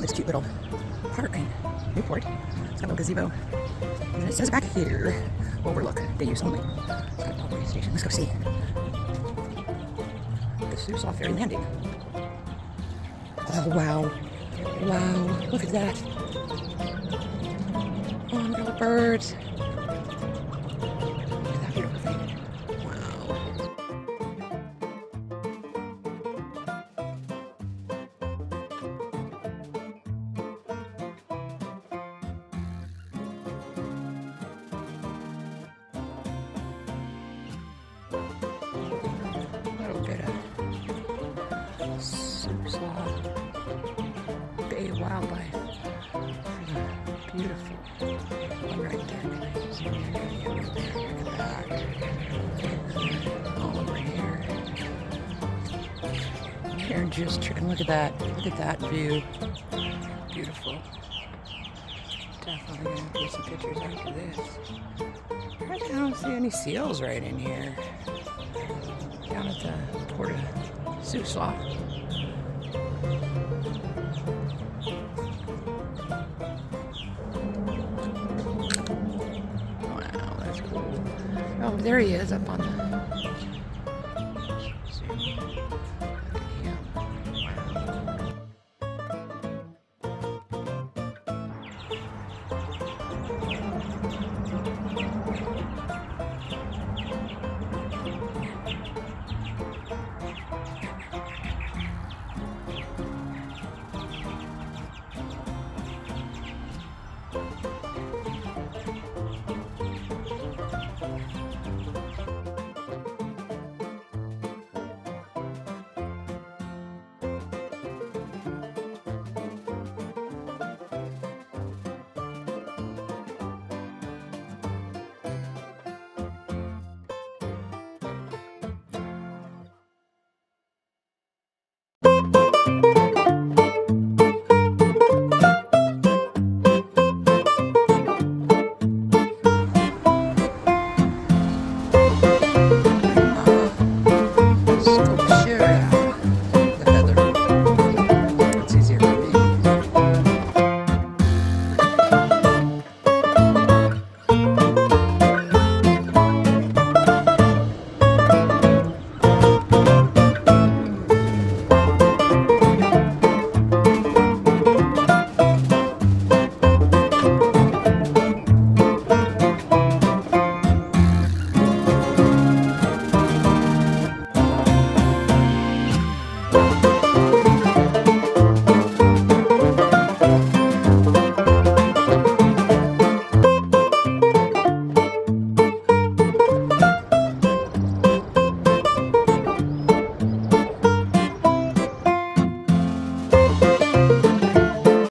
this cute little park in Newport. It's got a little gazebo. And then it says back here, overlook, day use only. It's got a tomboy station. Let's go see. The Siuslaw Ferry Landing. Oh, wow. Wow, look at that. Oh, look at all the birds. Look at that beautiful thing. Wow. A little bit of Siuslaw Bay wildlife. Beautiful. One right there. Look at that. All over here. Here, just chicken. Look at that. Look at that view. Beautiful. Definitely gonna take some pictures after this. I don't see any seals right in here. Down at the port of Siuslaw. Oh, there he is up on the...